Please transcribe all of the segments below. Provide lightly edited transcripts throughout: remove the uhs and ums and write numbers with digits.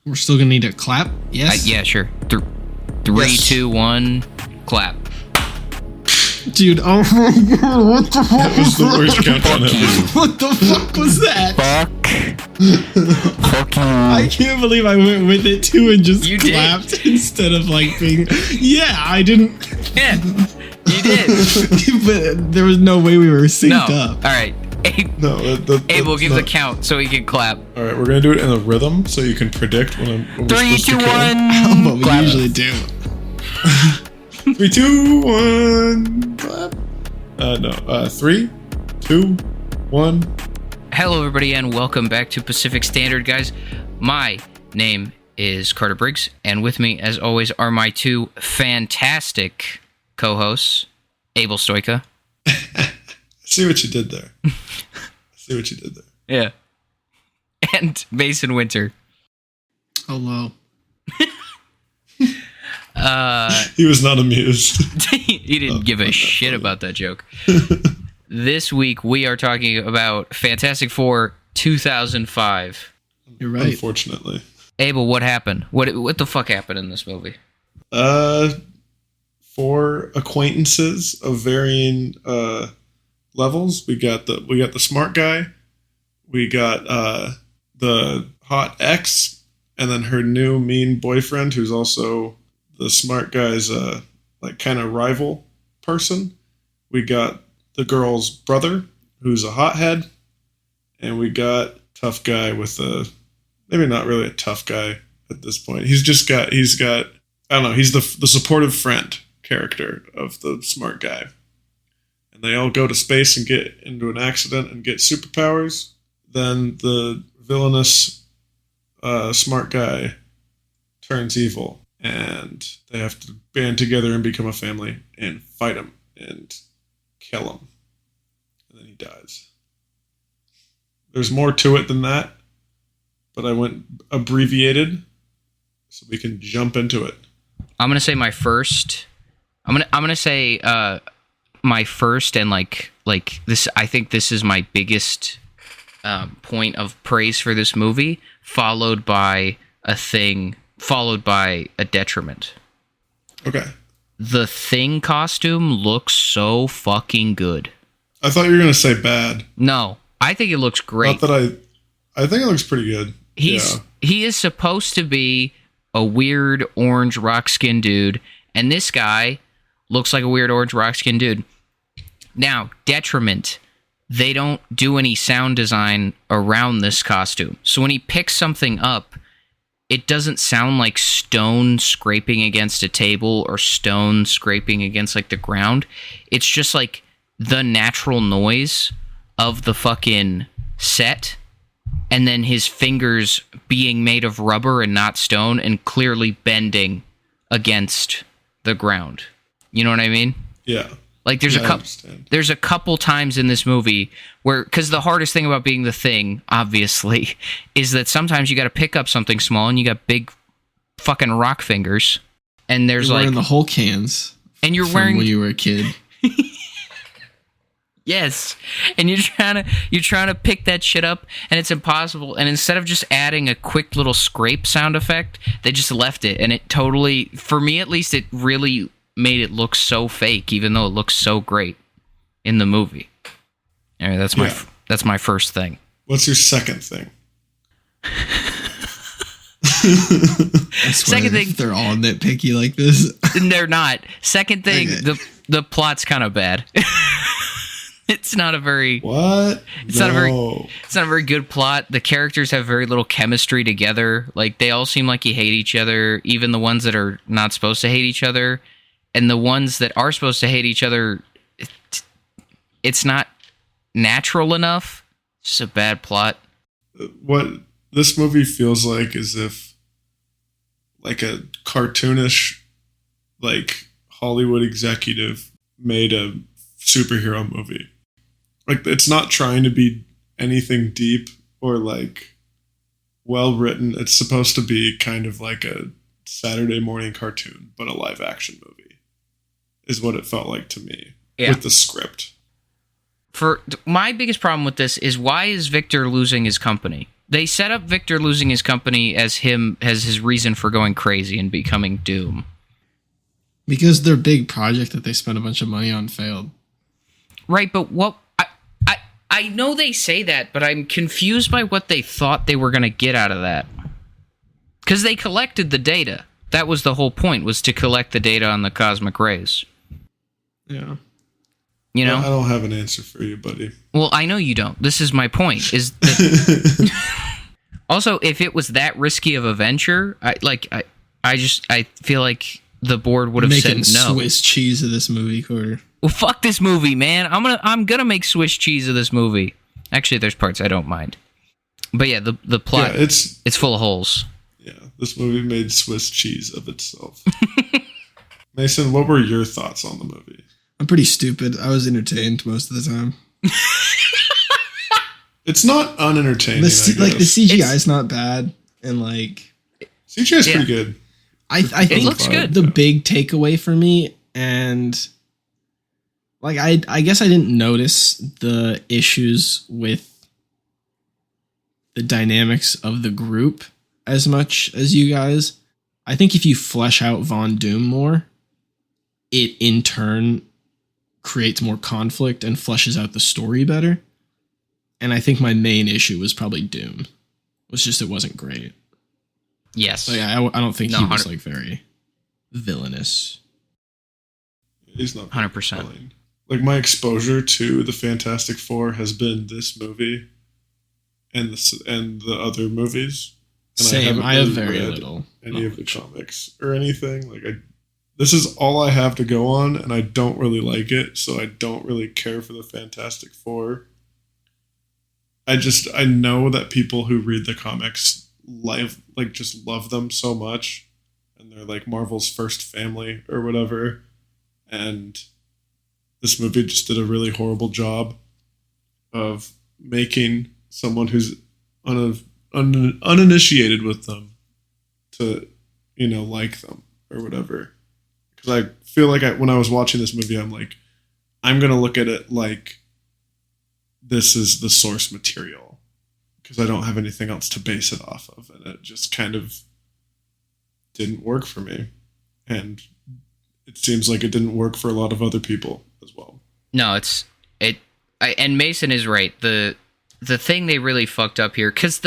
We're still gonna need a clap. Yes. Yeah, sure. Three, 2, 1, clap. Dude, oh my god, what the fuck? That was the worst countdown ever. What the fuck was that? Fuck you. I can't believe I went with it too and just You clapped instead of like being. Yeah, I didn't. Yeah, you did. But there was no way we were synced No. up. All right. No, Abel, give no. the count so he can clap. All right, we're gonna do it in a rhythm so you can predict when we're 3, supposed 2, to 1. But we clap. usually do. 3, 2, 1. Clap. No. 3, 2, 1. Hello, everybody, and welcome back to Pacific Standard, guys. My name is Carter Briggs, and with me, as always, are my two fantastic co-hosts, Abel Stoika. See what you did there. Yeah. And Mason Winter. Hello. He was not amused. He didn't give a shit about that joke. This week, we are talking about Fantastic Four 2005. You're right. Unfortunately. Abel, what happened? What the fuck happened in this movie? 4 acquaintances of varying levels. We got the smart guy. We got the hot ex, and then her new mean boyfriend, who's also the smart guy's like kind of rival person. We got the girl's brother, who's a hothead, and we got tough guy with maybe not really a tough guy at this point. He's got I don't know. He's the supportive friend character of the smart guy. And they all go to space and get into an accident and get superpowers. Then the villainous smart guy turns evil, and they have to band together and become a family and fight him and kill him. And then he dies. There's more to it than that, but I went abbreviated so we can jump into it. I'm gonna say my first. I'm gonna say my first, and like this. I think this is my biggest point of praise for this movie, followed by a thing, followed by a detriment. Okay. The Thing costume looks so fucking good. I thought you were gonna say bad. No, I think it looks great. Not that I think it looks pretty good. He is supposed to be a weird orange rock skin dude, and this guy looks like a weird orange rock skin dude. Now, detriment, they don't do any sound design around this costume. So when he picks something up, it doesn't sound like stone scraping against a table or stone scraping against like the ground. It's just like the natural noise of the fucking set, and then his fingers being made of rubber and not stone and clearly bending against the ground. You know what I mean? Yeah. Like there's a couple times in this movie where, because the hardest thing about being the Thing, obviously, is that sometimes you got to pick up something small and you got big fucking rock fingers, and there's you're like wearing the Hulk hands, and you're from wearing when you were a kid. Yes, and you're trying to pick that shit up, and it's impossible. And instead of just adding a quick little scrape sound effect, they just left it, and it totally, for me at least, it really made it look so fake, even though it looks so great in the movie. All right, that's my first thing. What's your second thing? Second thing, they're all nitpicky like this. They're not. Second thing, Okay. the plot's kind of bad. It's not a very What? It's not a very good plot. The characters have very little chemistry together. Like they all seem like you hate each other, even the ones that are not supposed to hate each other, and the ones that are supposed to hate each other. It's not natural enough. It's just a bad plot. What this movie feels like is if like a cartoonish like Hollywood executive made a superhero movie. Like it's not trying to be anything deep or like well written. It's supposed to be kind of like a Saturday morning cartoon, but a live action movie is what it felt like to me with the script. For my biggest problem with this is, why is Victor losing his company? They set up Victor losing his company as his reason for going crazy and becoming Doom. Because their big project that they spent a bunch of money on failed. Right, but what I know they say that, but I'm confused by what they thought they were going to get out of that. Because they collected the data. That was the whole point, was to collect the data on the cosmic rays. Yeah. You know? I don't have an answer for you, buddy. Well, I know you don't. This is my point. Is that also, if it was that risky of a venture, I feel like the board would have said no. Swiss cheese of this movie, Carter. Well, fuck this movie, man. I'm gonna make Swiss cheese of this movie. Actually, there's parts I don't mind. But yeah, the plot, it's full of holes. Yeah, this movie made Swiss cheese of itself. Mason, what were your thoughts on the movie? I'm pretty stupid. I was entertained most of the time. It's not unentertaining. The CGI is not bad, and CGI is pretty good. I think it looks good. The big takeaway for me, and I guess I didn't notice the issues with the dynamics of the group as much as you guys. I think if you flesh out Von Doom more, it in turn creates more conflict and fleshes out the story better. And I think my main issue was probably Doom. Was just it wasn't great. Yes. I don't think he was very villainous. He's not 100%. My exposure to the Fantastic Four has been this movie and the other movies. And Same. I have very little. Any of the comics or anything. This is all I have to go on, and I don't really like it, so I don't really care for the Fantastic Four. I know that people who read the comics just love them so much, and they're Marvel's first family or whatever. And this movie just did a really horrible job of making someone who's uninitiated with them to, like them or whatever. Because I feel like when I was watching this movie, I'm going to look at it like this is the source material. Because I don't have anything else to base it off of. And it just kind of didn't work for me. And it seems like it didn't work for a lot of other people as well. No, and Mason is right. The thing they really fucked up here, because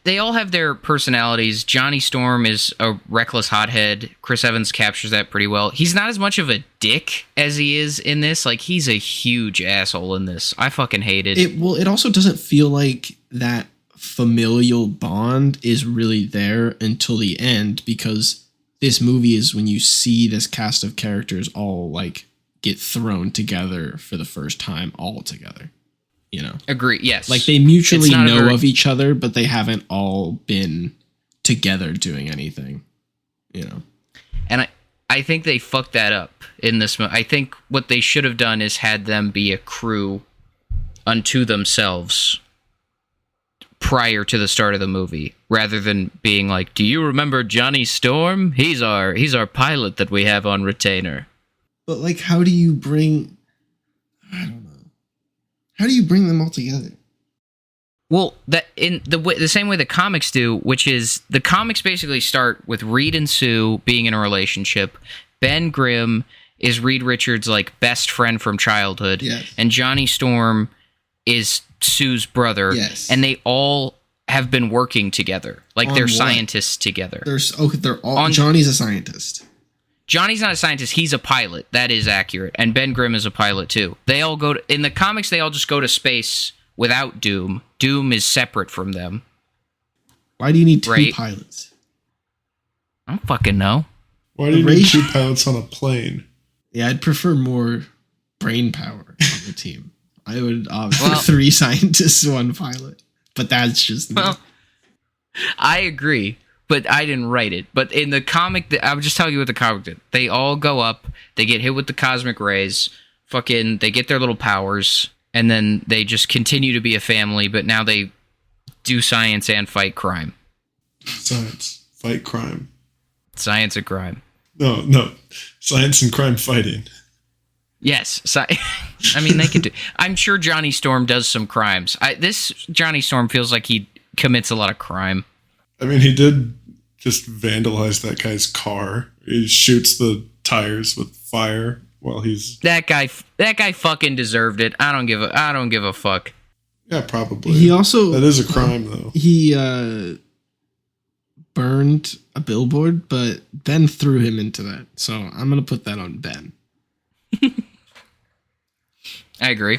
they all have their personalities. Johnny Storm is a reckless hothead. Chris Evans captures that pretty well. He's not as much of a dick as he is in this. He's a huge asshole in this. I fucking hate it. It also doesn't feel like that familial bond is really there until the end, because this movie is when you see this cast of characters all get thrown together for the first time all together. Agree. Yes. They mutually know of each other, but they haven't all been together doing anything. And I think they fucked that up in this movie. I think what they should have done is had them be a crew unto themselves prior to the start of the movie, rather than being do you remember Johnny Storm? He's our pilot that we have on retainer. But how do you bring... I don't know. How do you bring them all together? Well, that in the same way the comics do, which is the comics basically start with Reed and Sue being in a relationship. Ben Grimm is Reed Richards' best friend from childhood, yes. And Johnny Storm is Sue's brother, yes. And they all have been working together, they're what? Scientists together. They're all. Johnny's a scientist. Johnny's not a scientist, he's a pilot. That is accurate. And Ben Grimm is a pilot too. They all in the comics, they all just go to space without Doom. Doom is separate from them. Why do you need two pilots? I don't fucking know. Why do you need two pilots on a plane? Yeah, I'd prefer more brain power on the team. I would three scientists, one pilot. But that's just me. Well, I agree. But I didn't write it. But in the comic, I'm just telling you what the comic did. They all go up, they get hit with the cosmic rays, they get their little powers, and then they just continue to be a family, but now they do science and fight crime. Science, fight crime. Science and crime. No. Science and crime fighting. Yes. So, I mean, they could do. I'm sure Johnny Storm does some crimes. This Johnny Storm feels like he commits a lot of crime. I mean, he did just vandalize that guy's car. He shoots the tires with fire while he's... That guy fucking deserved it. I don't give a fuck. Yeah, probably. He also... That is a crime, though. He burned a billboard, but Ben threw him into that. So I'm going to put that on Ben. I agree.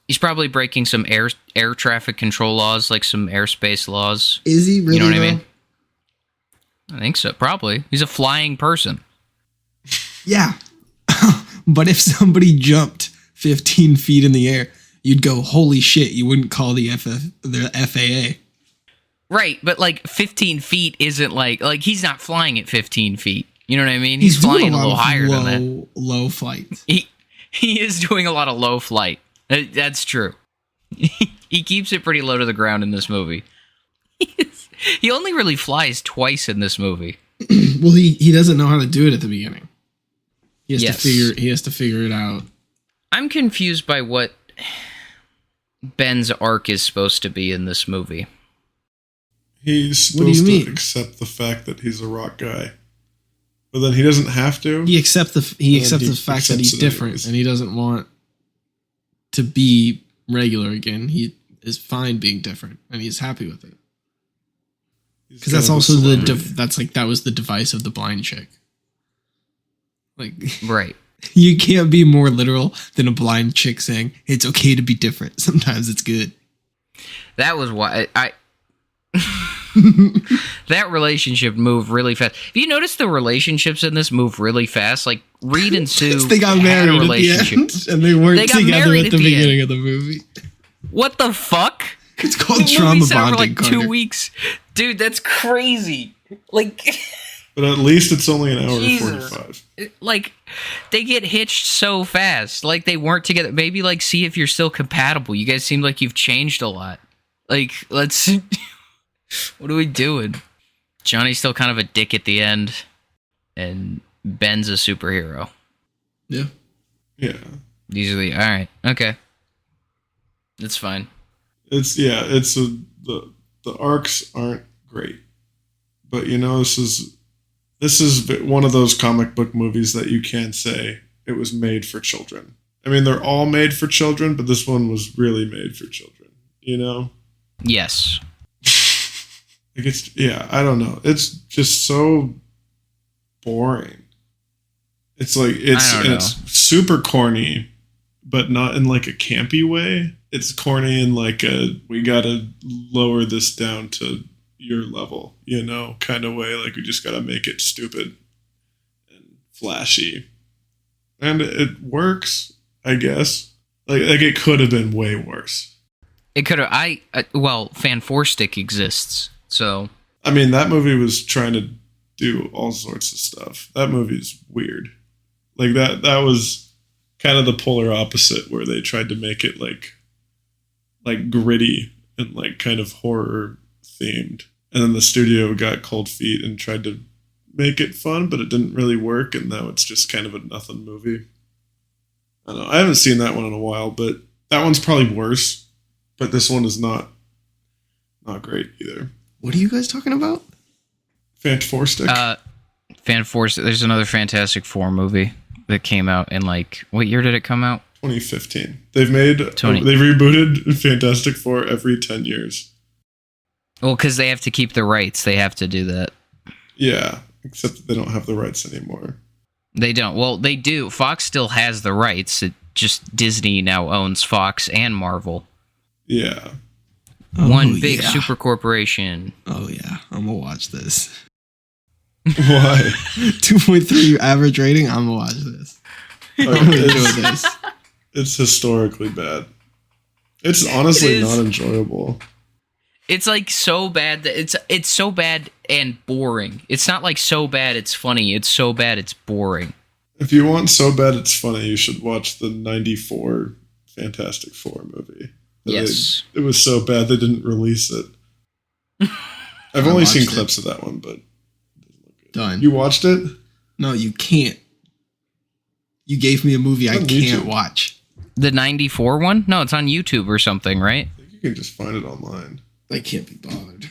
He's probably breaking some air traffic control laws, like some airspace laws. Is he really? You know what I mean? I think so. Probably. He's a flying person. Yeah. But if somebody jumped 15 feet in the air, you'd go, holy shit, you wouldn't call the FAA. Right, but like 15 feet isn't like he's not flying at 15 feet. You know what I mean? He's flying a little higher than that. Low flights. He is doing a lot of low flight. That's true. He keeps it pretty low to the ground in this movie. He only really flies twice in this movie. Well, he doesn't know how to do it at the beginning. He has to figure it out. I'm confused by what Ben's arc is supposed to be in this movie. He's supposed to accept the fact that he's a rock guy. But then he doesn't have to. He accepts the fact that he's different and he doesn't want to be regular again. He is fine being different and he's happy with it. Because that's also that was the device of the blind chick. Like, right. You can't be more literal than a blind chick saying it's okay to be different. Sometimes it's good. That was why I that relationship moved really fast. Have you noticed the relationships in this move really fast? Like Reed and Sue they got married at the end, and they weren't together at the beginning of the movie. What the fuck? It's called trauma bonding. For like 2 weeks, dude. That's crazy. Like, but at least it's only an hour and 45. Like, they get hitched so fast. Like they weren't together. Maybe like see if you're still compatible. You guys seem like you've changed a lot. Like, let's. What are we doing? Johnny's still kind of a dick at the end, and Ben's a superhero. Yeah. Yeah. Usually, all right, okay, that's fine. The arcs aren't great, but you know this is one of those comic book movies that you can say it was made for children. I mean, they're all made for children, but this one was really made for children. You know? Yes. I don't know. It's just so boring. It's like it's super corny, but not in like a campy way. It's corny in like we gotta lower this down to your level, you know, kind of way. Like we just gotta make it stupid and flashy, and it works, I guess. Like it could have been way worse. It could have. Fan Four Stick exists. So, I mean, that movie was trying to do all sorts of stuff. That movie's weird. Like that was kind of the polar opposite where they tried to make it like gritty and like kind of horror themed. And then the studio got cold feet and tried to make it fun, but it didn't really work. And now it's just kind of a nothing movie. I don't know. I haven't seen that one in a while, but that one's probably worse. But this one is not great either. What are you guys talking about? Fan Four Stick. Fan Four. There's another Fantastic Four movie that came out in like what year did it come out? 2015. They've rebooted Fantastic Four every 10 years. Well, because they have to keep the rights, they have to do that. Yeah, except that they don't have the rights anymore. They don't. Well, they do. Fox still has the rights. It just Disney now owns Fox and Marvel. Yeah. One big super corporation. Oh, yeah. I'm going to watch this. Why? 2.3 average rating. I'm going to watch this. I'm going to enjoy this. It's historically bad. It's honestly not enjoyable. It's like so bad that it's so bad and boring. It's not like so bad it's funny. It's so bad it's boring. If you want so bad it's funny, you should watch the 94 Fantastic Four movie. Yes. It was so bad they didn't release it. I've only seen clips of that one, but done. You watched it? No, you can't. You gave me a movie I On can't YouTube. watch. The 94 one? No, it's on YouTube or something, right? I think you can just find it online. I can't be bothered.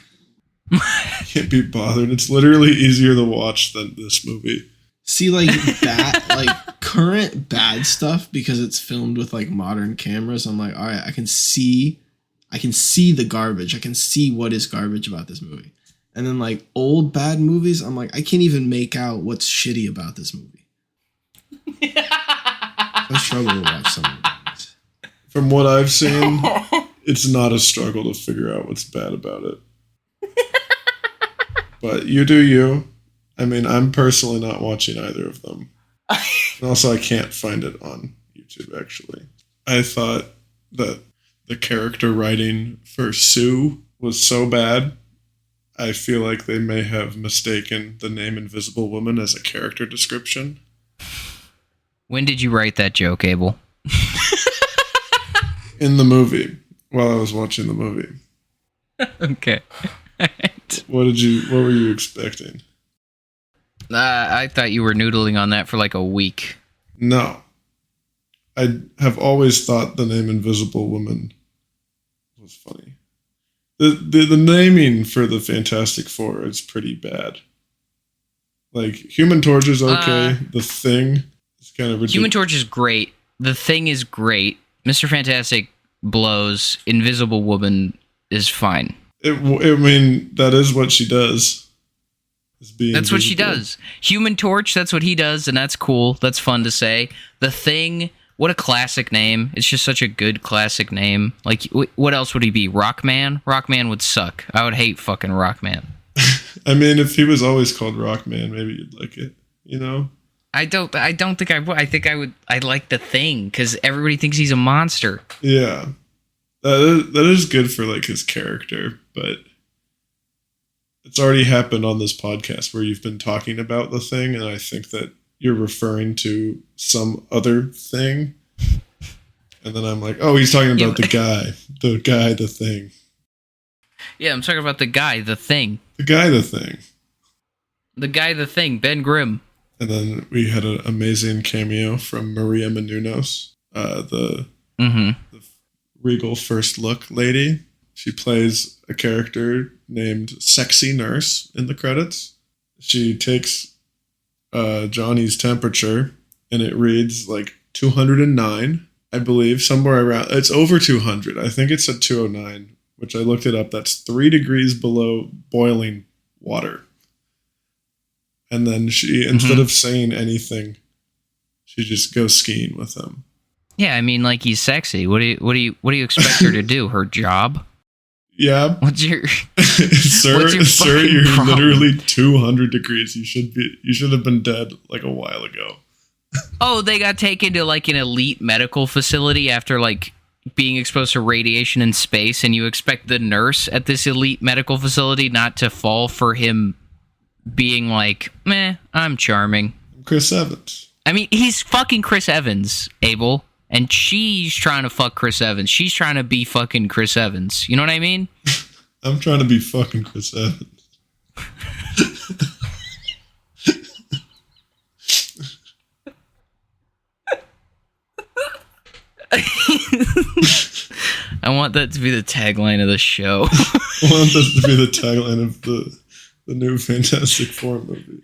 Can't be bothered. It's literally easier to watch than this movie. See, like that, like current bad stuff because it's filmed with like modern cameras. I'm like, all right, I can see the garbage. I can see what is garbage about this movie. And then like old bad movies, I'm like, I can't even make out what's shitty about this movie. I struggle to watch some movies. From what I've seen, it's not a struggle to figure out what's bad about it. But you do you. I mean, I'm personally not watching either of them. And also, I can't find it on YouTube, actually. I thought that the character writing for Sue was so bad, I feel like they may have mistaken the name Invisible Woman as a character description. When did you write that joke, Abel? In the movie, while I was watching the movie. Okay. What were you expecting? I thought you were noodling on that for like a week. No. I have always thought the name Invisible Woman was funny. The naming for the Fantastic Four is pretty bad. Like, Human Torch is okay. The Thing is kind of ridiculous. Human Torch is great. The Thing is great. Mr. Fantastic blows. Invisible Woman is fine. I mean, that is what she does. That's what she does. Human Torch, that's what he does, and that's cool. That's fun to say. The Thing, what a classic name. It's just such a good classic name. Like, what else would he be? Rockman? Rockman would suck. I would hate fucking Rockman. I mean, if he was always called Rockman, maybe you'd like it, you know? I don't think I would. I think I would. I like The Thing, because everybody thinks he's a monster. Yeah. That is good for, like, his character, but it's already happened on this podcast where you've been talking about The Thing, and I think that you're referring to some other thing. And then I'm like, oh, he's talking about the guy, The Thing. Yeah, I'm talking about the guy, The Thing. The guy, The Thing. The guy, The Thing, Ben Grimm. And then we had an amazing cameo from Maria Menounos, the Regal First Look lady. She plays a character named Sexy Nurse in the credits. She takes Johnny's temperature, and it reads like 209, I believe, somewhere around. It's over 200. I think it's at 209, which I looked it up. That's 3 degrees below boiling water. And then she, instead of saying anything, she just goes skiing with him. Yeah, I mean, like, he's sexy. What do you expect her to do? Her job? Yeah. What's your sir? what's your Sir, fucking you're problem? literally 200 degrees. You should have been dead like a while ago. Oh, they got taken to like an elite medical facility after like being exposed to radiation in space, and you expect the nurse at this elite medical facility not to fall for him being like, meh, I'm charming. Chris Evans. I mean, he's fucking Chris Evans, Abel. And she's trying to fuck Chris Evans. She's trying to be fucking Chris Evans. You know what I mean? I'm trying to be fucking Chris Evans. I want that to be the tagline of the show. I want this to be the tagline of the new Fantastic Four movie.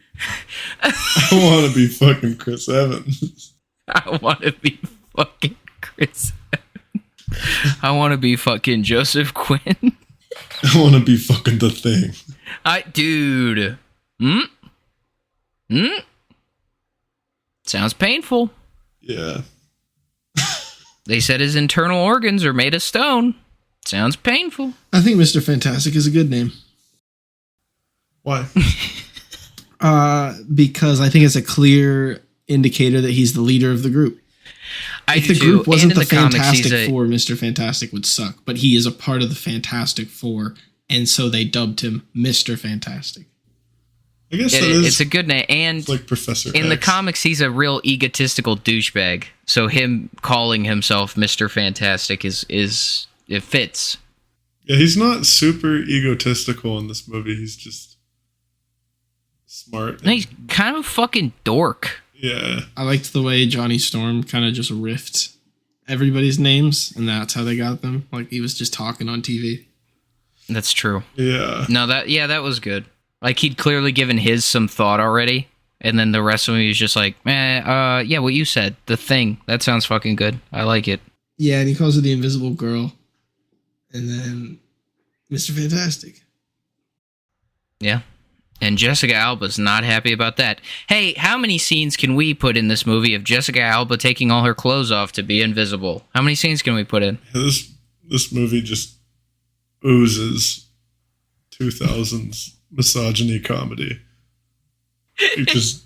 I want to be fucking Chris Evans. I want to be fucking Chris Evans. I want to be fucking Joseph Quinn. I want to be fucking The Thing. Dude. Sounds painful. Yeah. They said his internal organs are made of stone. Sounds painful. I think Mr. Fantastic is a good name. Why? Because I think it's a clear indicator that he's the leader of the group. If the group wasn't the Fantastic Four, Mr. Fantastic would suck. But he is a part of the Fantastic Four, and so they dubbed him Mr. Fantastic. I guess it's a good name. And it's like Professor in the X. comics, he's a real egotistical douchebag. So him calling himself Mr. Fantastic is it fits. Yeah, he's not super egotistical in this movie. He's just smart. No, he's kind of a fucking dork. Yeah. I liked the way Johnny Storm kind of just riffed everybody's names, and that's how they got them. Like, he was just talking on TV. That's true. Yeah. No, that was good. Like, he'd clearly given his some thought already, and then the rest of me was just like, yeah, what you said, The Thing. That sounds fucking good. I like it. Yeah, and he calls her the Invisible Girl. And then Mr. Fantastic. Yeah. And Jessica Alba's not happy about that. Hey, how many scenes can we put in this movie of Jessica Alba taking all her clothes off to be invisible? How many scenes can we put in? This movie just oozes 2000s misogyny comedy. It's just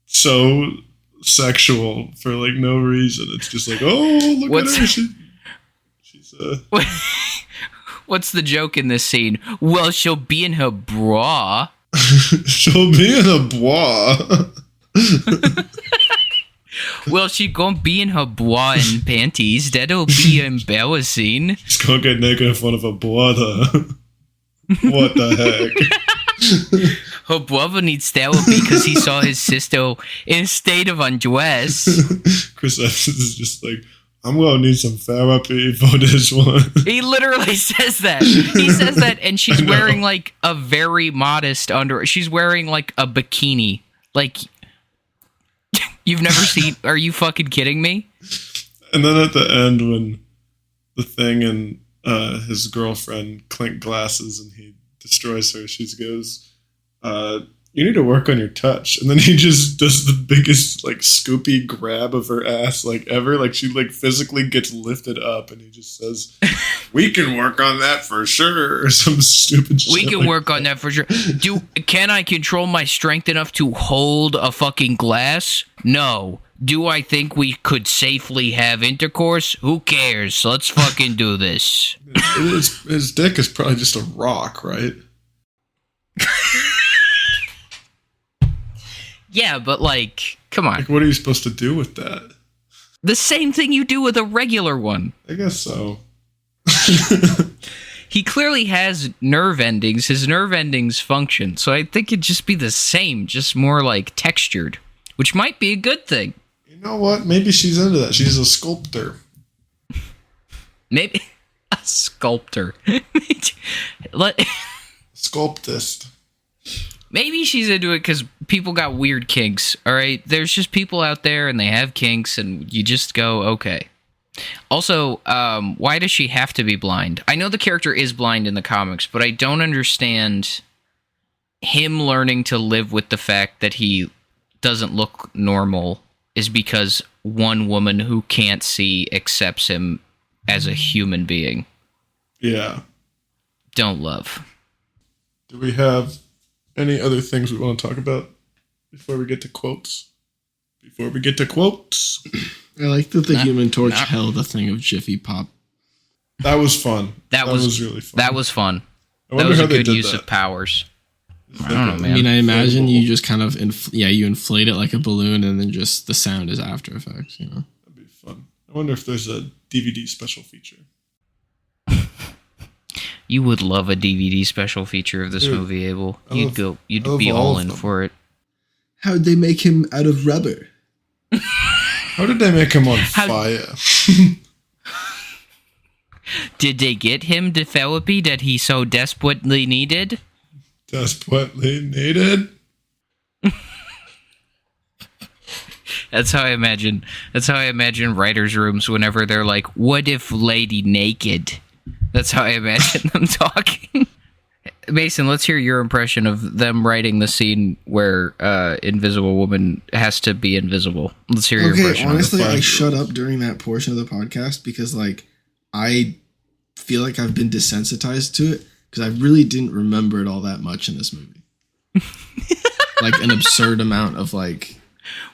so sexual for like no reason. It's just like, oh, look at her. She's What's the joke in this scene? Well, she'll be in her bra. she'll be in a bra. Well, she gonna be in her bra and panties. That'll be embarrassing. She's gonna get naked in front of her brother. What the heck? Her brother needs therapy because he saw his sister in a state of undress. Chris Evans is just like, I'm gonna need some therapy for this one. He literally says that. He says that, and she's wearing like a very modest under. She's wearing like a bikini. Like, you've never seen. Are you fucking kidding me? And then at the end, when The Thing and his girlfriend clink glasses and he destroys her, she goes, you need to work on your touch. And then he just does the biggest like scoopy grab of her ass like ever. Like she like physically gets lifted up and he just says, we can work on that for sure, or some stupid shit. We can work on that for sure. Can I control my strength enough to hold a fucking glass? No. Do I think we could safely have intercourse? Who cares? Let's fucking do this. His dick is probably just a rock, right? Yeah, but like, come on. Like, what are you supposed to do with that? The same thing you do with a regular one. I guess so. He clearly has nerve endings. His nerve endings function. So I think it'd just be the same, just more like textured, which might be a good thing. You know what? Maybe she's into that. She's a sculptor. Maybe a sculptor. Sculptist. Maybe she's into it because people got weird kinks, all right? There's just people out there and they have kinks and you just go, okay. Also, why does she have to be blind? I know the character is blind in the comics, but I don't understand him learning to live with the fact that he doesn't look normal is because one woman who can't see accepts him as a human being. Yeah. Don't love. Do we have any other things we want to talk about before we get to quotes? I like that the Human Torch held a thing of Jiffy Pop. That was fun. That was really fun. That was fun. That was a good use of powers. I don't know, man. I mean, I imagine you just kind of you inflate it like a balloon, and then just the sound is After Effects. You know, that'd be fun. I wonder if there's a DVD special feature. You would love a DVD special feature of this movie, Abel. You'd be all in for it. How'd they make him out of rubber? How did they make him on fire? Did they get him the therapy that he so desperately needed? Desperately needed? That's how I imagine writers' rooms whenever they're like, what if lady naked? That's how I imagine them talking. Mason, let's hear your impression of them writing the scene where Invisible Woman has to be invisible. Let's hear your impression. Okay, honestly, I shut up during that portion of the podcast because, like, I feel like I've been desensitized to it because I really didn't remember it all that much in this movie. Like, an absurd amount of, like...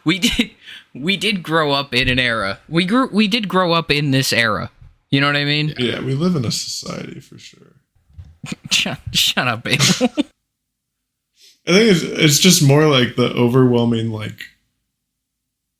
We did grow up in an era. We did grow up in this era. You know what I mean? Yeah, we live in a society for sure. Shut up, Abel. I think it's just more like the overwhelming like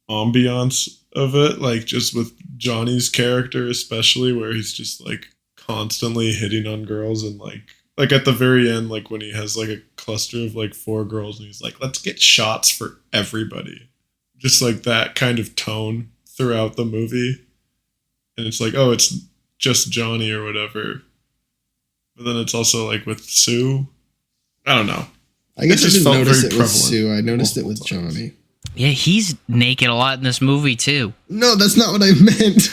ambiance of it, like just with Johnny's character especially, where he's just like constantly hitting on girls and like at the very end, like when he has like a cluster of like 4 girls and he's like, let's get shots for everybody. just like that kind of tone throughout the movie. And it's like, oh, it's just Johnny or whatever. But then it's also like with Sue. I don't know. I guess I just didn't felt notice very it with prevalent Sue. I noticed it multiple with times. Johnny. Yeah, he's naked a lot in this movie too. No, that's not what I meant.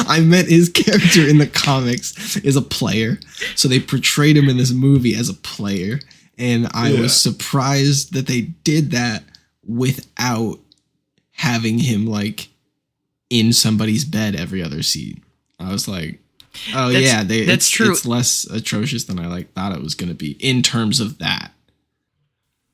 I meant his character in the comics is a player. So they portrayed him in this movie as a player. And I was surprised that they did that without having him like in somebody's bed every other scene. I was like, oh that's true. It's less atrocious than I thought it was going to be in terms of that.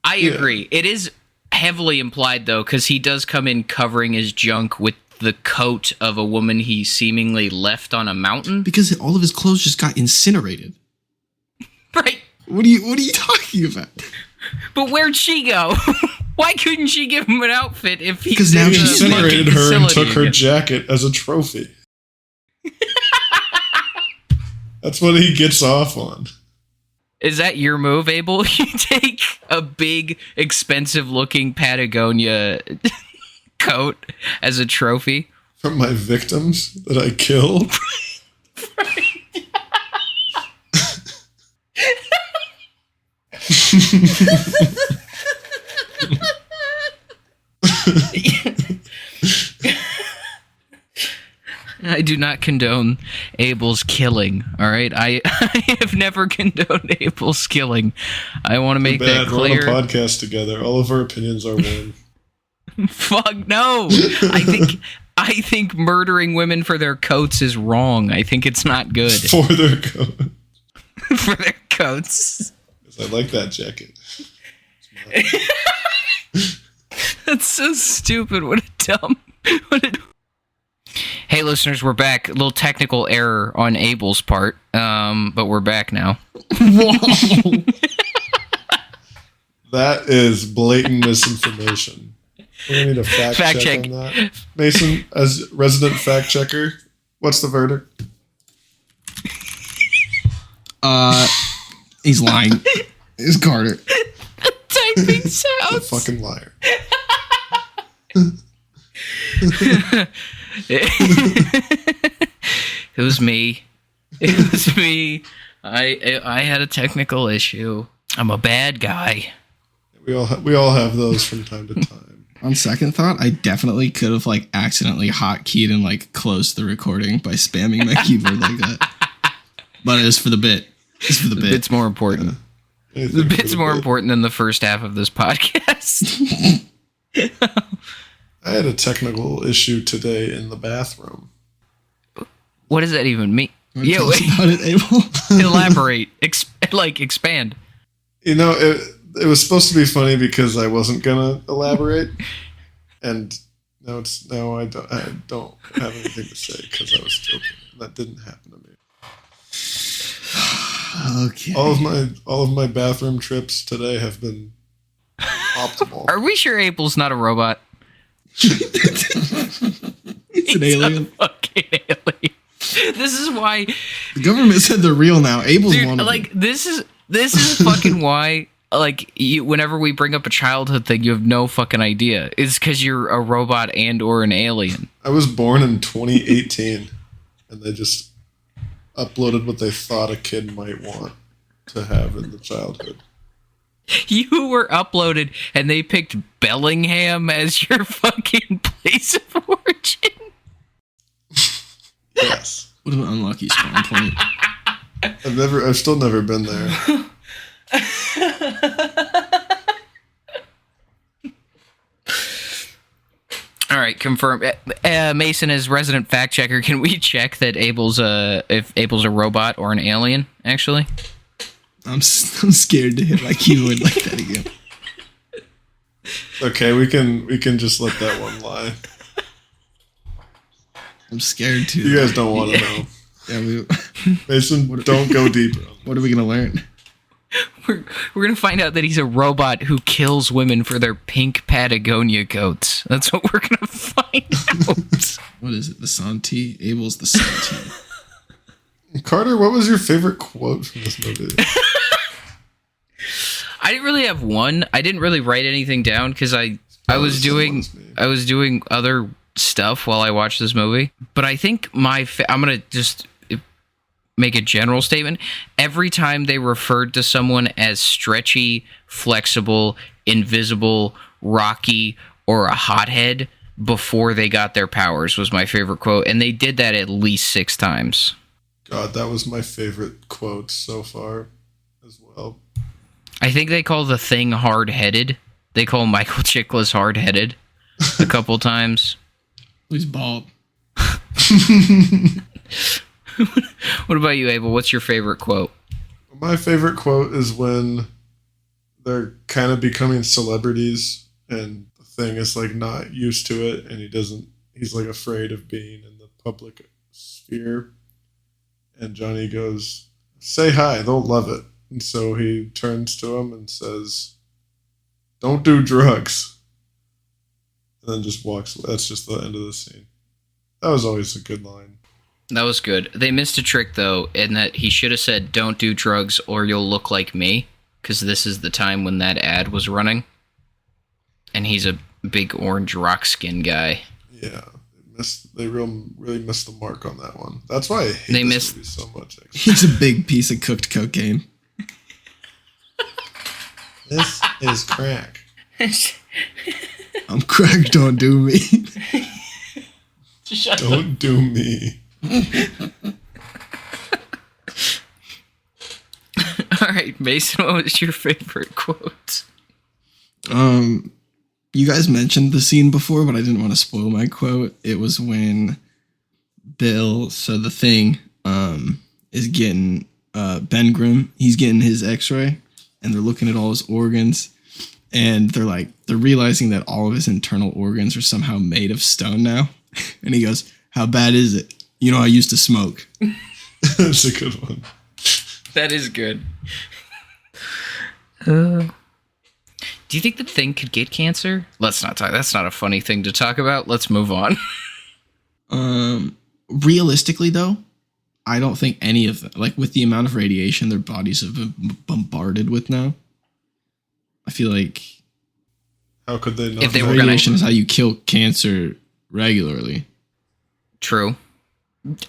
I agree. It is heavily implied, though, because he does come in covering his junk with the coat of a woman he seemingly left on a mountain. Because all of his clothes just got incinerated. Right. What are you talking about? But where'd she go? Why couldn't she give him an outfit if he's Because now in she's the Incinerated fucking her and facility took her again? jacket as a trophy. That's what he gets off on. Is that your move, Abel? You take a big, expensive-looking Patagonia coat as a trophy? From my victims that I kill. I do not condone Abel's killing, all right? I have never condoned Abel's killing. I want to make that clear. We're on a podcast together. All of our opinions are one. Fuck no. I think murdering women for their coats is wrong. I think it's not good. For their coat. For their coats. I like that jacket. That's so stupid. What a dumb. Hey, listeners, we're back. A little technical error on Abel's part, but we're back now. Whoa. That is blatant misinformation. We're going to need a fact check on that. Mason, as resident fact checker, what's the verdict? He's lying. It's Carter. Typing A sounds. fucking liar. It was me. It was me. I had a technical issue. I'm a bad guy. We all have those from time to time. On second thought, I definitely could have accidentally hotkeyed and closed the recording by spamming my keyboard like that. But it was for the bit. It's for the bit. It's more important. Yeah. The bit's more important than the first half of this podcast. I had a technical issue today in the bathroom. What does that even mean? Yeah, tell us about it, Abel. Elaborate. Expand. You know, it was supposed to be funny because I wasn't gonna elaborate, and now I don't have anything to say because I was joking. That didn't happen to me. Okay. All of my bathroom trips today have been optimal. Are we sure Abel's not a robot? It's an alien. A fucking alien. This is why, The government said they're real now. Abel's dude. one of them. This is fucking why. Whenever we bring up a childhood thing, you have no fucking idea. It's because you're a robot and or an alien. I was born in 2018, and they just uploaded what they thought a kid might want to have in the childhood. You were uploaded, and they picked Bellingham as your fucking place of origin. Yes. What an unlucky spawn point. I've still never been there. All right, confirm. Mason, as resident fact checker, can we check that if Abel's a robot or an alien? Actually, I'm scared to hit my keyboard like that again. Okay, we can just let that one lie. I'm scared too. You guys don't want to know. Yeah, Mason, don't go deeper. what are we gonna learn? we're gonna find out that he's a robot who kills women for their pink Patagonia coats. That's what we're gonna find out. What is it? The Santi? Abel's the Santi. Carter, what was your favorite quote from this movie? I didn't really have one. I didn't really write anything down because I was doing other stuff while I watched this movie. But I think I'm gonna just make a general statement. Every time they referred to someone as stretchy, flexible, invisible, rocky, or a hothead before they got their powers was my favorite quote, and they did that at least 6 times. God, that was my favorite quote so far as well. I think they call the Thing hard-headed. They call Michael Chiklis hard-headed a couple times. He's bald. What about you, Abel? What's your favorite quote? My favorite quote is when they're kind of becoming celebrities and the Thing is like not used to it, and he's like afraid of being in the public sphere. And Johnny goes, "Say hi, they'll love it." And so he turns to him and says, "Don't do drugs." And then just walks away. That's just the end of the scene. That was always a good line. That was good. They missed a trick, though, in that he should have said, "Don't do drugs or you'll look like me," because this is the time when that ad was running. And he's a big orange rock skin guy. Yeah. They really missed the mark on that one. That's why I hate this movie so much. Actually. He's a big piece of cooked cocaine. This is crack. I'm crack, don't do me. Don't do me. All right, Mason, what was your favorite quote? You guys mentioned the scene before, but I didn't want to spoil my quote. It was when Bill, so the Thing, is getting Ben Grimm. He's getting his X-ray, and they're looking at all his organs, and they're realizing that all of his internal organs are somehow made of stone now. And he goes, "How bad is it? You know, I used to smoke." That's a good one. That is good. Do you think the Thing could get cancer? Let's not talk. That's not a funny thing to talk about. Let's move on. Realistically, though, I don't think any of them, like with the amount of radiation their bodies have been bombarded with now, I feel like how could they not? If they were radiation is how you kill cancer regularly. True.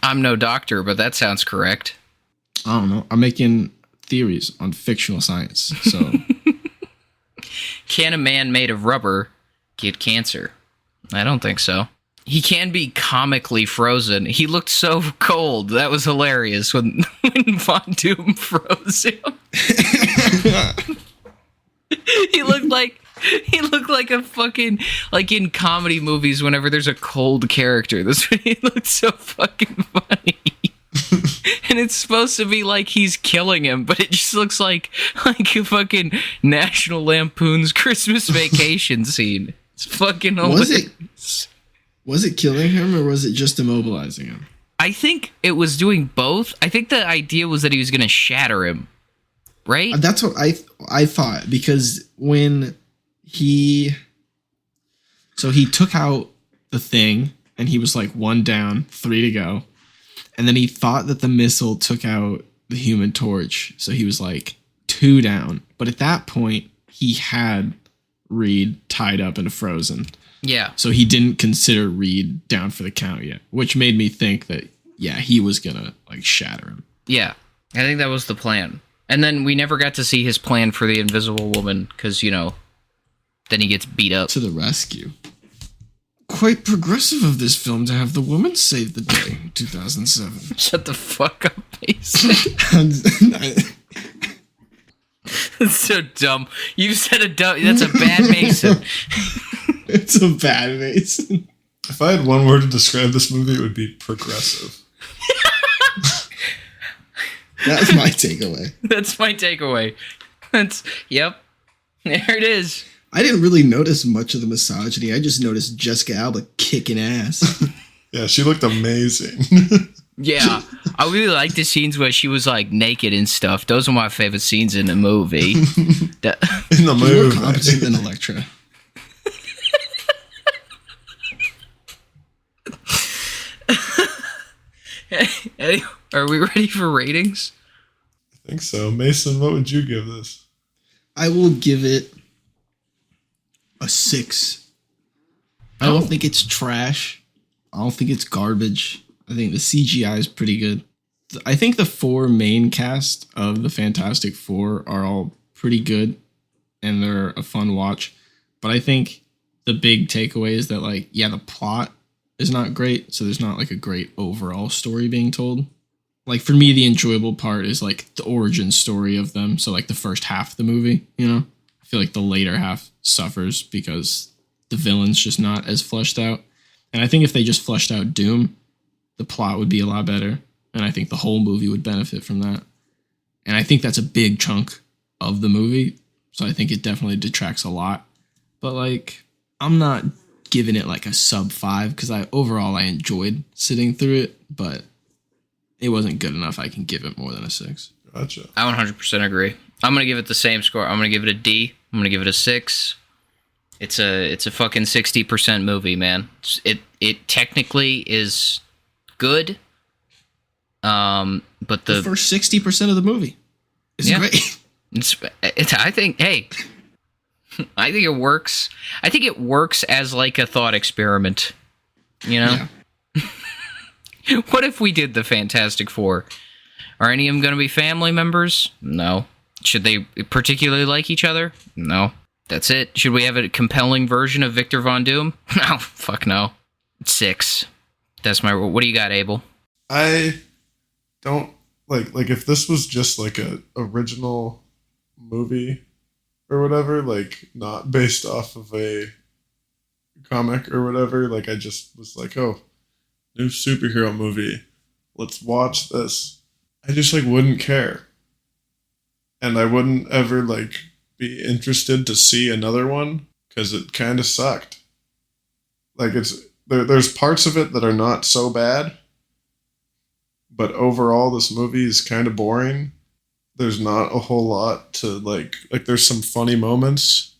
I'm no doctor, but that sounds correct. I don't know. I'm making theories on fictional science, so. Can a man made of rubber get cancer? I don't think so. He can be comically frozen. He looked so cold. That was hilarious when Von Doom froze him. He looked like a fucking, like in comedy movies whenever there's a cold character. He looked so fucking funny. And it's supposed to be like he's killing him, but it just looks like a fucking National Lampoon's Christmas Vacation scene. It's fucking hilarious. Was it killing him or was it just immobilizing him? I think it was doing both. I think the idea was that he was going to shatter him, right? That's what I thought, because when he took out the Thing and he was like 1 down, 3 to go. And then he thought that the missile took out the Human Torch. So he was like 2 down. But at that point, he had Reed tied up and frozen. Yeah. So he didn't consider Reed down for the count yet, which made me think that, yeah, he was going to like shatter him. Yeah. I think that was the plan. And then we never got to see his plan for the Invisible Woman because, then he gets beat up. To the rescue. Quite progressive of this film to have the woman save the day in 2007. Shut the fuck up, Mason. That's so dumb. You said a dumb. That's a bad Mason. It's a bad Mason. If I had one word to describe this movie, it would be progressive. That's my takeaway. That's my takeaway. Yep. There it is. I didn't really notice much of the misogyny. I just noticed Jessica Alba kicking ass. Yeah, she looked amazing. Yeah, I really like the scenes where she was like naked and stuff. Those are my favorite scenes in the movie. In the movie. More competent than Elektra. Hey, are we ready for ratings? I think so. Mason, what would you give this? I will give it a 6. I don't think it's trash. I don't think it's garbage. I think the CGI is pretty good. I think the 4 main cast of the Fantastic Four are all pretty good, and they're a fun watch. But I think the big takeaway is that, like, yeah, the plot is not great, so there's not like a great overall story being told. Like, for me, the enjoyable part is like the origin story of them. So like the first half of the movie, you know, I feel like the later half suffers because the villain's just not as fleshed out. And I think if they just fleshed out Doom, the plot would be a lot better. And I think the whole movie would benefit from that. And I think that's a big chunk of the movie. So I think it definitely detracts a lot. But like, I'm not giving it like a sub 5 because I enjoyed sitting through it, but it wasn't good enough. I can give it more than a 6. Gotcha. I 100% agree. I'm going to give it the same score. I'm going to give it a D. I'm going to give it a 6. It's a fucking 60% movie, man. It technically is good. But the first 60% of the movie is great. I think it works. I think it works as like a thought experiment. You know? Yeah. What if we did the Fantastic Four? Are any of them going to be family members? No. Should they particularly like each other? No. That's it. Should we have a compelling version of Victor Von Doom? No. Fuck no. 6. That's my... What do you got, Abel? I don't... Like if this was just like a original movie or whatever, like not based off of a comic or whatever, like I just was like, oh, new superhero movie, let's watch this. I just like wouldn't care, and I wouldn't ever like be interested to see another one because it kind of sucked. Like there's parts of it that are not so bad, but overall this movie is kind of boring. There's not a whole lot to like there's some funny moments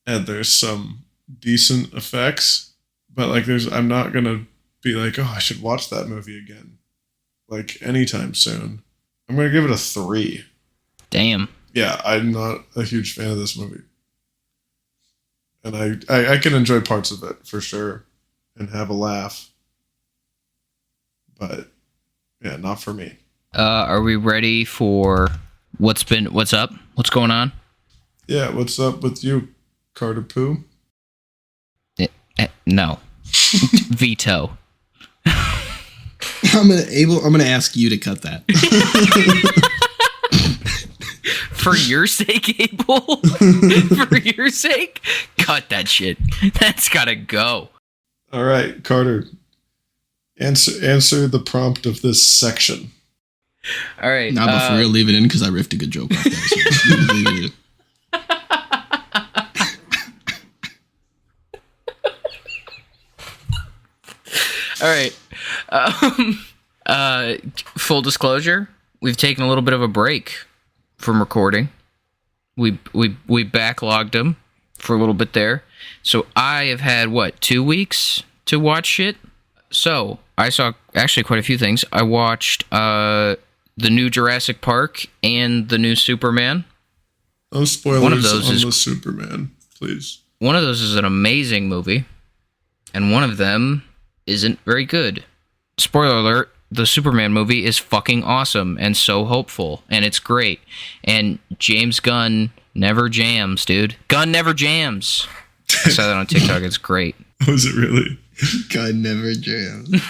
and there's some decent effects, but like I'm not gonna be like, oh, I should watch that movie again, like anytime soon. I'm gonna give it a 3. Damn. Yeah, I'm not a huge fan of this movie, and I can enjoy parts of it for sure and have a laugh, but yeah, not for me. Are we ready for what's up? What's going on? Yeah, what's up with you, Carter Poo? No. Veto. I'm gonna ask you to cut that. For your sake, Abel. For your sake, cut that shit. That's gotta go. All right, Carter. Answer the prompt of this section. All right. Nah, but for real, leave it in because I riffed a good joke off that. So leave it in. All right. Full disclosure, we've taken a little bit of a break from recording. We backlogged them for a little bit there. So I have had 2 weeks to watch shit. So I saw actually quite a few things. I watched the new Jurassic Park and the new Superman. No spoilers one of those on is the Superman, please. One of those is an amazing movie, and one of them isn't very good. Spoiler alert, the Superman movie is fucking awesome and so hopeful, and it's great. And James Gunn never jams, dude. Gunn never jams. I saw that on TikTok. It's great. Was it really? Gunn never jams.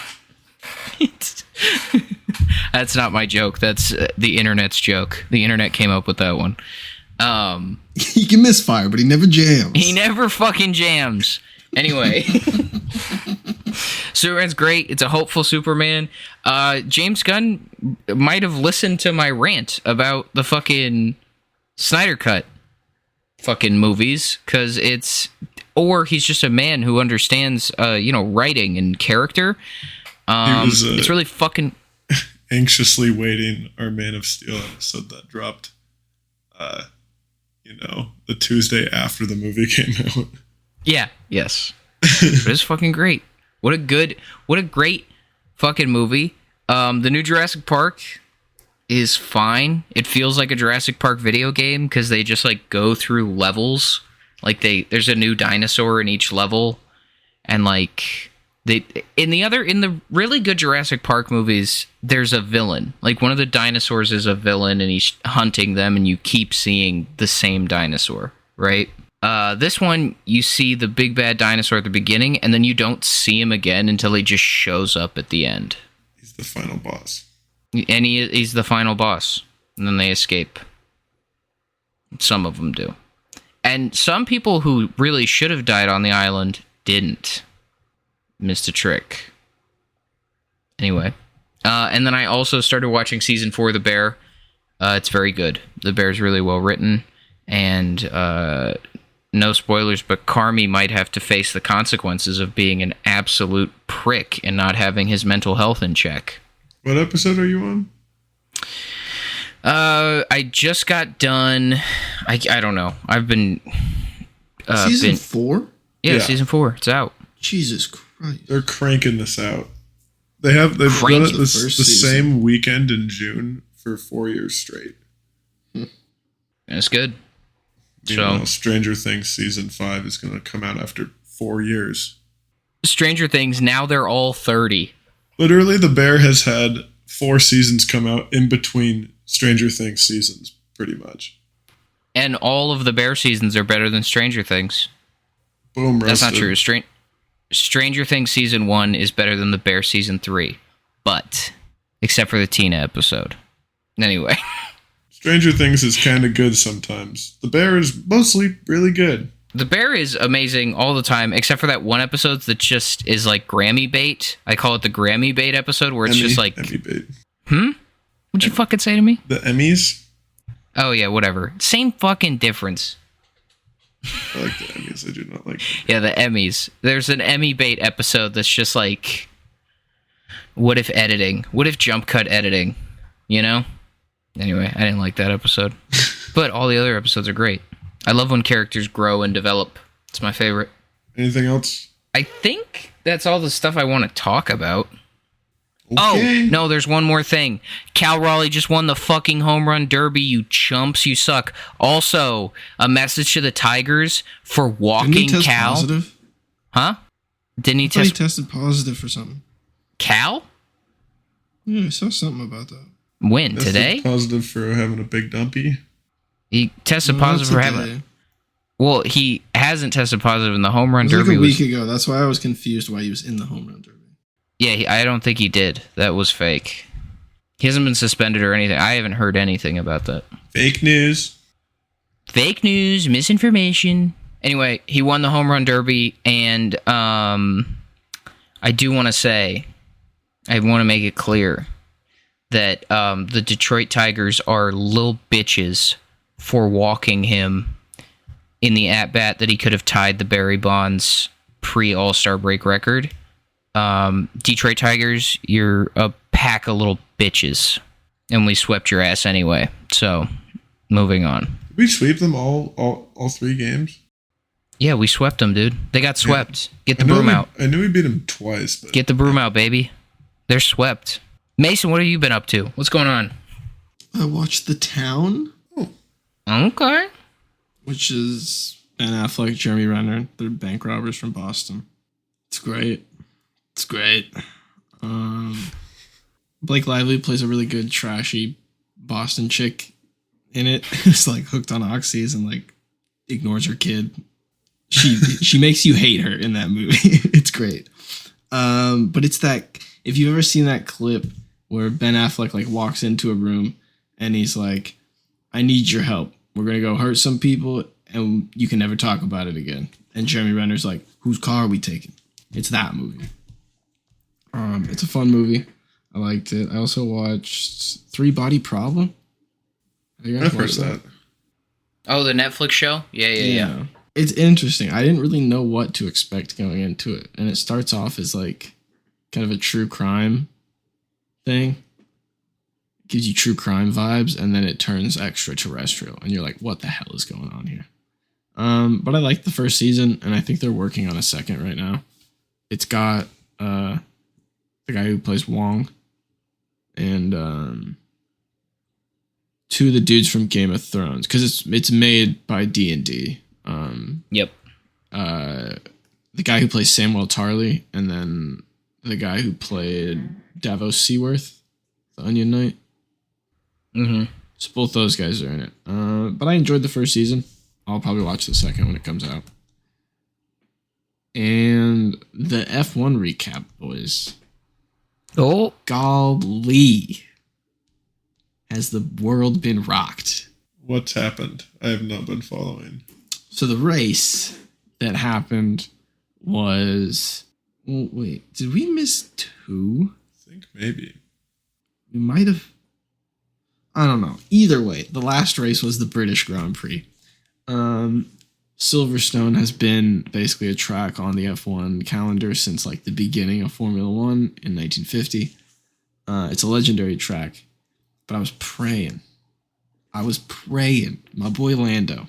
That's not my joke. That's the internet's joke. The internet came up with that one. He can misfire, but he never jams. He never fucking jams. Anyway. Superman's great. It's a hopeful Superman. James Gunn might have listened to my rant about the fucking Snyder Cut fucking movies, because or he's just a man who understands, writing and character. It's really fucking anxiously waiting our Man of Steel episode that dropped, the Tuesday after the movie came out. Yeah, yes. But it's fucking great. What a great fucking movie. The new Jurassic Park, is fine. It feels like a Jurassic Park video game because they just like go through levels. Like there's a new dinosaur in each level, and like in the really good Jurassic Park movies, there's a villain. Like one of the dinosaurs is a villain, and he's hunting them, and you keep seeing the same dinosaur, right? This one, you see the big bad dinosaur at the beginning, and then you don't see him again until he just shows up at the end. He's the final boss. And he's the final boss. And then they escape. Some of them do. And some people who really should have died on the island didn't. Missed a trick. Anyway. And then I also started watching season 4 of The Bear. It's very good. The Bear's really well written. And no spoilers, but Carmy might have to face the consequences of being an absolute prick and not having his mental health in check. What episode are you on? I just got done. I don't know. I've been Season 4? Yeah, season 4. It's out. Jesus Christ! They're cranking this out. They've done it the same weekend in June for 4 years straight. That's good. Meanwhile, Stranger Things season 5 is going to come out after 4 years. Stranger Things, now they're all 30. Literally, The Bear has had 4 seasons come out in between Stranger Things seasons, pretty much. And all of the Bear seasons are better than Stranger Things. Boom, roasted. That's not true. Stranger Things season 1 is better than The Bear season 3. But, except for the Tina episode. Anyway. Stranger Things is kind of good sometimes. The Bear is mostly really good. The Bear is amazing all the time, except for that one episode that just is like Grammy bait. I call it the Grammy bait episode, where it's just like... Emmy bait. What'd you fucking say to me? The Emmys? Oh, yeah, whatever. Same fucking difference. I like the Emmys. I do not like them. Yeah, the Emmys. There's an Emmy bait episode that's just like... What if editing? What if jump cut editing? You know? Anyway, I didn't like that episode. But all the other episodes are great. I love when characters grow and develop. It's my favorite. Anything else? I think that's all the stuff I want to talk about. Okay. Oh, no, there's one more thing. Cal Raleigh just won the fucking home run derby, you chumps, you suck. Also, a message to the Tigers for walking Didn't he test Cal. positive? Huh? Didn't he I thought he test tested positive for something. Cal? Yeah, I saw something about that. When? Tested Today? positive for having a big dumpy. He tested No, positive for today. having... Well, he hasn't tested positive in the home run It was derby. like a week ago. That's why I was confused why he was in the home run derby. Yeah, I don't think he did. That was fake. He hasn't been suspended or anything. I haven't heard anything about that. Fake news. Fake news, misinformation. Anyway, he won the home run derby, and I do want to say, I want to make it clear that the Detroit Tigers are little bitches for walking him in the at-bat that he could have tied the Barry Bonds pre-All-Star break record. Detroit Tigers, you're a pack of little bitches, and we swept your ass anyway. So, moving on. Did we sweep them all 3 games? Yeah, we swept them, dude. They got swept. Get the I know broom we- out. I knew we beat them twice, but Get the broom out, baby. They're swept. Mason, what have you been up to? What's going on? I watched The Town, Okay. which is Ben Affleck, Jeremy Renner. They're bank robbers from Boston. It's great. It's great. Blake Lively plays a really good trashy Boston chick in it. Who's like hooked on oxys and like ignores her kid. She makes you hate her in that movie. It's great. But it's that, if you've ever seen that clip where Ben Affleck like walks into a room and he's like, I need your help. We're going to go hurt some people and you can never talk about it again. And Jeremy Renner's like, whose car are we taking? It's that movie. It's a fun movie. I liked it. I also watched 3 Body Problem. Have you guys I've heard watched that. Oh, the Netflix show? Yeah. It's interesting. I didn't really know what to expect going into it. And it starts off as like kind of a true crime thing. It gives you true crime vibes, and then it turns extraterrestrial. And you're like, what the hell is going on here? But I liked the first season, and I think they're working on a second right now. It's got the guy who plays Wong and two of the dudes from Game of Thrones, because it's made by D&D. Yep. The guy who plays Samwell Tarly, and then the guy who played Davos Seaworth, the Onion Knight. Mm-hmm. So both those guys are in it. But I enjoyed the first season. I'll probably watch the second when it comes out. And the F1 recap, boys. Oh. Golly. Has the world been rocked? What's happened? I have not been following. So the race that happened was... Oh, wait, did we miss two? I think maybe. We might have... I don't know. Either way, the last race was the British Grand Prix. Silverstone has been basically a track on the F1 calendar since like the beginning of Formula One in 1950. It's a legendary track, but I was praying. My boy Lando.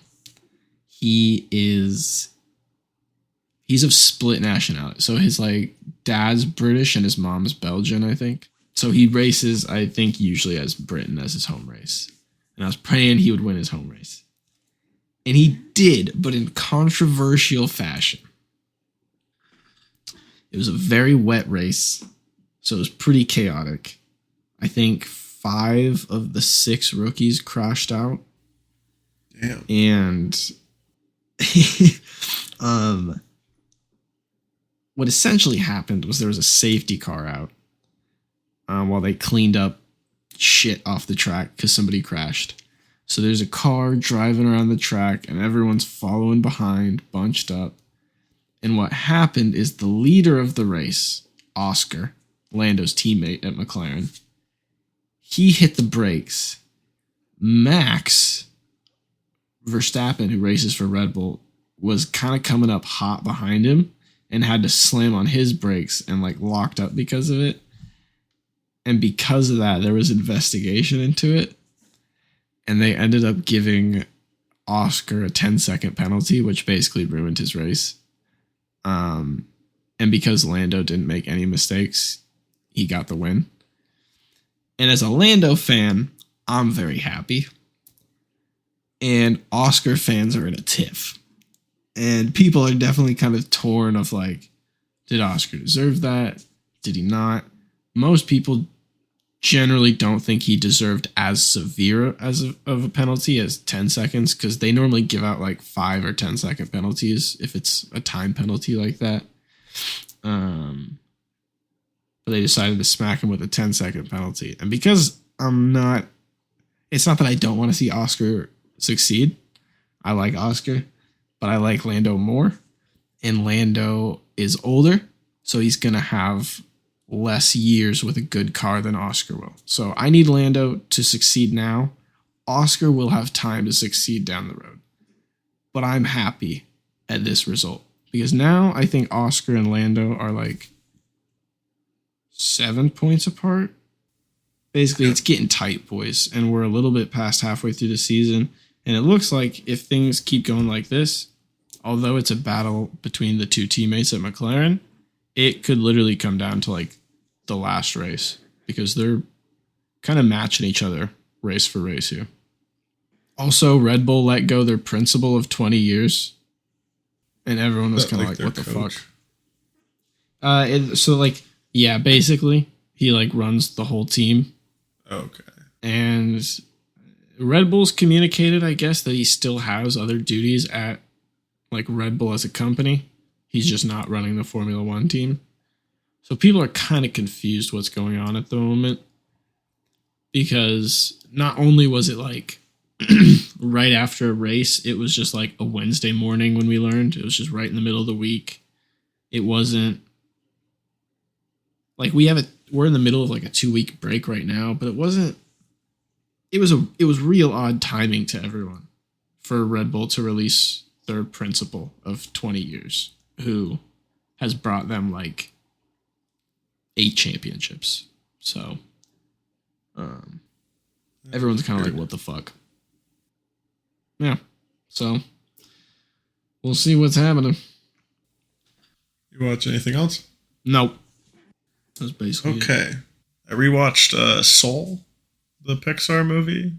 He's of split nationality. So his like dad's British and his mom's Belgian, I think. So he races, I think, usually as Britain as his home race. And I was praying he would win his home race. And he did, but in controversial fashion. It was a very wet race, so it was pretty chaotic. I think 5 of the 6 rookies crashed out. Damn. And what essentially happened was there was a safety car out while they cleaned up shit off the track because somebody crashed. So there's a car driving around the track and everyone's following behind, bunched up. And what happened is the leader of the race, Oscar, Lando's teammate at McLaren, he hit the brakes. Max Verstappen, who races for Red Bull, was kind of coming up hot behind him and had to slam on his brakes and like locked up because of it. And because of that, there was investigation into it. And they ended up giving Oscar a 10-second penalty, which basically ruined his race. And because Lando didn't make any mistakes, he got the win. And as a Lando fan, I'm very happy. And Oscar fans are in a tiff. And people are definitely kind of torn of like, did Oscar deserve that? Did he not? Most people generally don't think he deserved as severe of a penalty as 10 seconds, because they normally give out like 5 or 10-second penalties if it's a time penalty like that. But they decided to smack him with a 10-second penalty. And because it's not that I don't want to see Oscar succeed. I like Oscar, but I like Lando more. And Lando is older, so he's going to have less years with a good car than Oscar will. So I need Lando to succeed now. Oscar will have time to succeed down the road. But I'm happy at this result, because now I think Oscar and Lando are like 7 points apart. Basically, It's getting tight, boys, and we're a little bit past halfway through the season, and it looks like if things keep going like this, although it's a battle between the two teammates at McLaren, it could literally come down to like the last race, because they're kind of matching each other race for race here. Also, Red Bull let go their principal of 20 years, and everyone was kind of like, what the fuck? Basically, he like runs the whole team. Okay. And Red Bull's communicated, I guess, that he still has other duties at like Red Bull as a company. He's just not running the Formula One team. So people are kind of confused what's going on at the moment, because not only was it like right after a race, it was just like a Wednesday morning when we learned. It was just right in the middle of the week. It wasn't like we're in the middle of like a 2-week break right now, but it was real odd timing to everyone for Red Bull to release their principal of 20 years, who has brought them like 8 championships. So everyone's kind of like, what the fuck? Yeah. So we'll see what's happening. You watch anything else? Nope. That's basically okay. I rewatched Soul, the Pixar movie.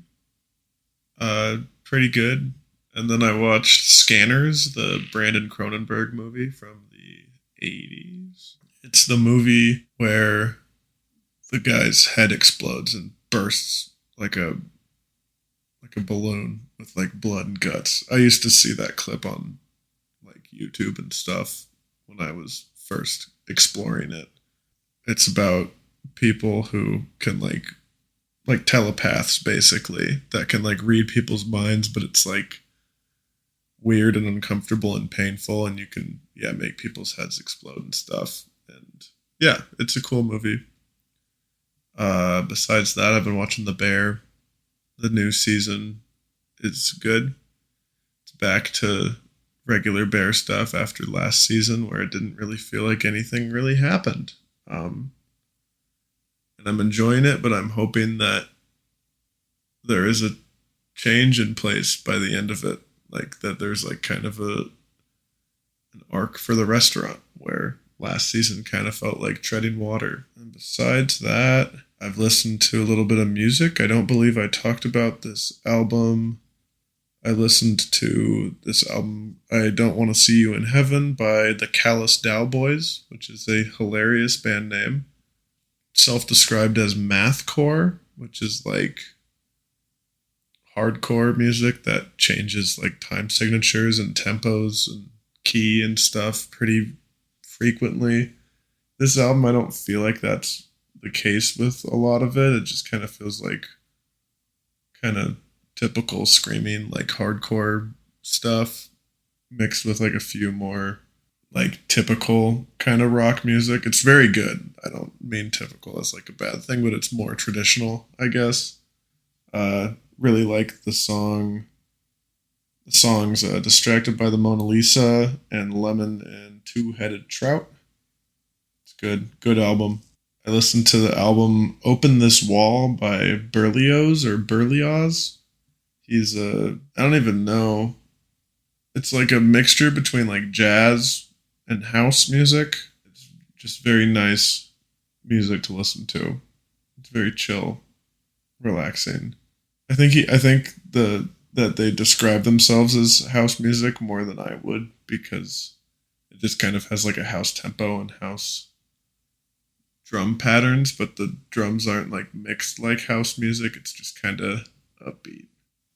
Pretty good. And then I watched Scanners, the Brandon Cronenberg movie from the 80s. It's the movie where the guy's head explodes and bursts like a balloon with like blood and guts. I used to see that clip on like YouTube and stuff when I was first exploring it. It's about people who can like telepaths basically that can like read people's minds, but it's like weird and uncomfortable and painful, and you can make people's heads explode and stuff. And yeah, it's a cool movie. Besides that, I've been watching The Bear. The new season is good. It's back to regular Bear stuff after last season where it didn't really feel like anything really happened. And I'm enjoying it, but I'm hoping that there is a change in place by the end of it. Like that there's like kind of an arc for the restaurant where last season kind of felt like treading water. And besides that, I've listened to a little bit of music. I don't believe I talked about this album. I listened to this album, I Don't Want to See You in Heaven by the Callous Dow Boys, which is a hilarious band name. Self-described as mathcore, which is like hardcore music that changes like time signatures and tempos and key and stuff pretty frequently. This album, I don't feel like that's the case with a lot of it. It just kind of feels like kind of typical screaming like hardcore stuff mixed with like a few more like typical kind of rock music. It's very good. I don't mean typical as like a bad thing, but it's more traditional, I guess. Really like the songs Distracted by the Mona Lisa and Lemon and Two-Headed Trout. It's good album. I listened to the album Open This Wall by Berlioz. He's I don't even know. It's like a mixture between like jazz and house music. It's just very nice music to listen to. It's very chill, relaxing. I think that they describe themselves as house music more than I would, because it just kind of has like a house tempo and house drum patterns, but the drums aren't like mixed like house music. It's just kind of upbeat.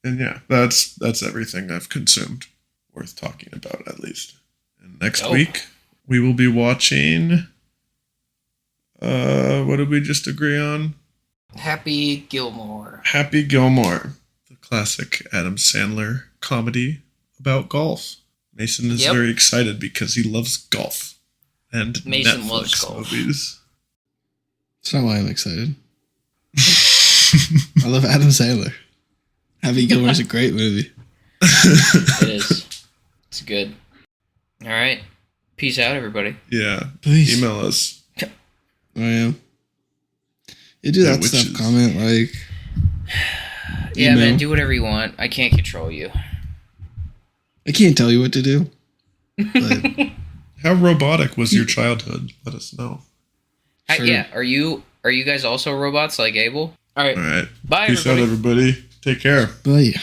And yeah, that's everything I've consumed worth talking about, at least. And next week we will be watching what did we just agree on? Happy Gilmore. Happy Gilmore, the classic Adam Sandler comedy about golf. Mason is very excited because he loves golf and Mason Netflix loves golf. movies. That's not why I'm excited. I love Adam Sandler. Happy Gilmore is a great movie. It is. It's good. All right. Peace out, everybody. Yeah. Please. Email us. I am. You do that stuff, comment, like. Yeah, email. man, do whatever you want. I can't control you. I can't tell you what to do. But how robotic was your childhood? Let us know. Sure. Yeah, are you guys also robots like Abel? All right. All right. Bye, Peace everybody. out, everybody. Take care. yeah.